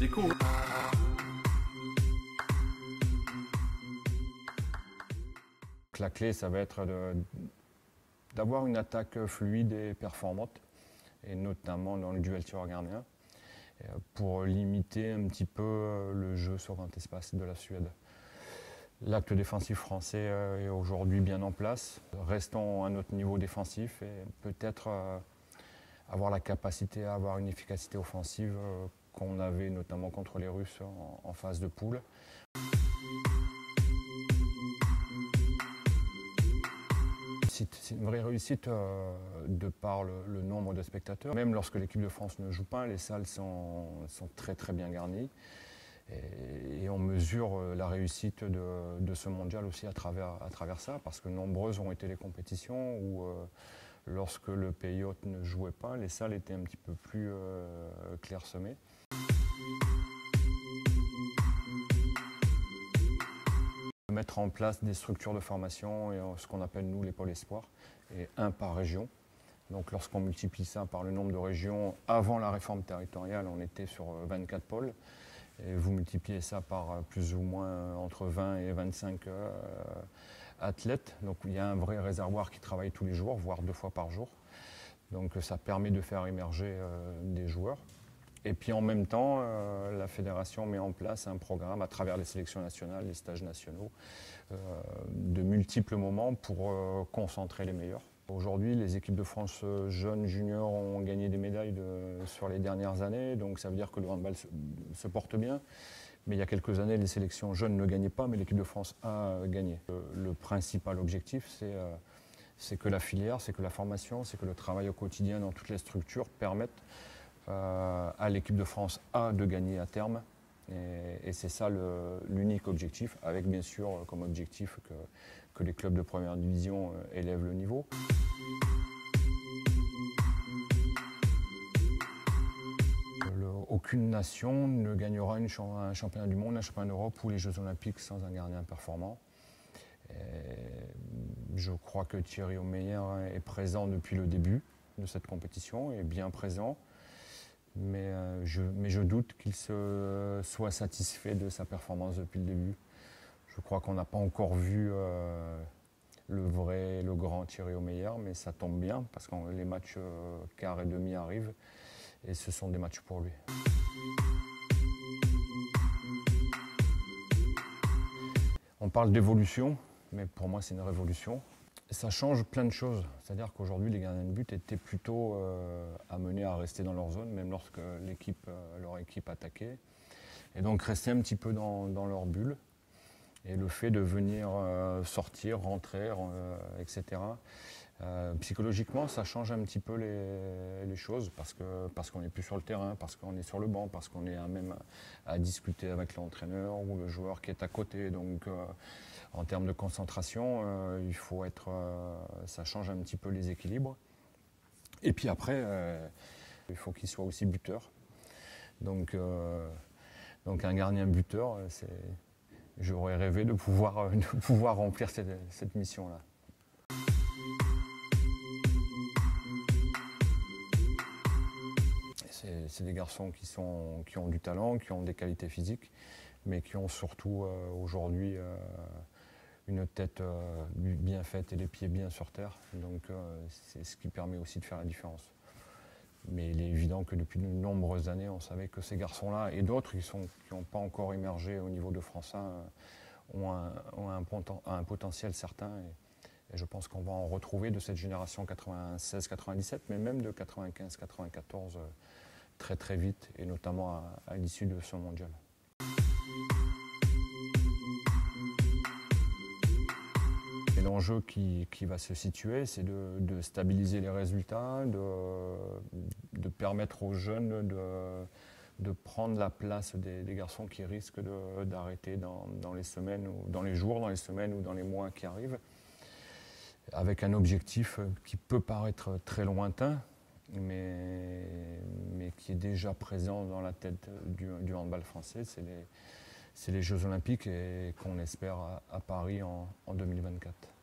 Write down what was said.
Découvre. La clé, ça va être d'avoir une attaque fluide et performante, et notamment dans le duel tireur-gardien, pour limiter un petit peu le jeu sur grand espace de la Suède. L'acte défensif français est aujourd'hui bien en place. Restons à notre niveau défensif et peut-être avoir la capacité à avoir une efficacité offensive qu'on avait notamment contre les Russes en phase de poule. C'est une vraie réussite de par le nombre de spectateurs. Même lorsque l'équipe de France ne joue pas, les salles sont très très bien garnies. Et on mesure la réussite de ce mondial aussi à travers ça, parce que nombreuses ont été les compétitions où lorsque le pays hôte ne jouait pas, les salles étaient un petit peu plus clairsemées. Mettre en place des structures de formation et ce qu'on appelle nous les pôles espoirs, et un par région. Donc lorsqu'on multiplie ça par le nombre de régions, avant la réforme territoriale, on était sur 24 pôles. Et vous multipliez ça par plus ou moins entre 20 et 25 athlètes. Donc il y a un vrai réservoir qui travaille tous les jours, voire 2 fois par jour. Donc ça permet de faire émerger des joueurs. Et puis en même temps, la fédération met en place un programme à travers les sélections nationales, les stages nationaux, de multiples moments pour concentrer les meilleurs. Aujourd'hui, les équipes de France jeunes, juniors ont gagné des médailles sur les dernières années, donc ça veut dire que le handball se porte bien. Mais il y a quelques années, les sélections jeunes ne gagnaient pas, mais l'équipe de France a gagné. Le principal objectif, c'est que la filière, c'est que la formation, c'est que le travail au quotidien dans toutes les structures permettent à l'équipe de France de gagner à terme. Et c'est ça l'unique objectif, avec bien sûr comme objectif que les clubs de première division élèvent le niveau. Aucune nation ne gagnera un championnat du monde, un championnat d'Europe ou les Jeux Olympiques sans un gardien performant. Et je crois que Thierry Omeyer est présent depuis le début de cette compétition, est bien présent. Mais je doute qu'il soit satisfait de sa performance depuis le début. Je crois qu'on n'a pas encore vu le grand Thierry Omeyer, mais ça tombe bien parce que les matchs quart et demi arrivent et ce sont des matchs pour lui. On parle d'évolution, mais pour moi c'est une révolution. Ça change plein de choses, c'est-à-dire qu'aujourd'hui les gardiens de but étaient plutôt amenés à rester dans leur zone, même lorsque leur équipe attaquait, et donc rester un petit peu dans leur bulle. Et le fait de venir sortir, rentrer, etc., psychologiquement ça change un petit peu les choses, parce qu'on n'est plus sur le terrain, parce qu'on est sur le banc, parce qu'on est même à discuter avec l'entraîneur ou le joueur qui est à côté. Donc en termes de concentration, il faut ça change un petit peu les équilibres. Et puis après, il faut qu'il soit aussi buteur. Donc un gardien buteur, j'aurais rêvé de pouvoir remplir cette mission-là. C'est des garçons qui ont du talent, qui ont des qualités physiques, mais qui ont surtout aujourd'hui une tête bien faite et les pieds bien sur terre. Donc c'est ce qui permet aussi de faire la différence. Mais il est évident que depuis de nombreuses années, on savait que ces garçons-là et d'autres qui n'ont pas encore émergé au niveau de France 1 ont un potentiel certain. Et je pense qu'on va en retrouver de cette génération 96-97, mais même de 95-94 très très vite, et notamment à l'issue de ce mondial. L'enjeu qui va se situer, c'est de stabiliser les résultats, de permettre aux jeunes de prendre la place des garçons qui risquent d'arrêter dans les semaines, ou dans les jours, dans les semaines ou dans les mois qui arrivent, avec un objectif qui peut paraître très lointain, mais qui est déjà présent dans la tête du handball français, c'est les Jeux Olympiques et qu'on espère à Paris en 2024.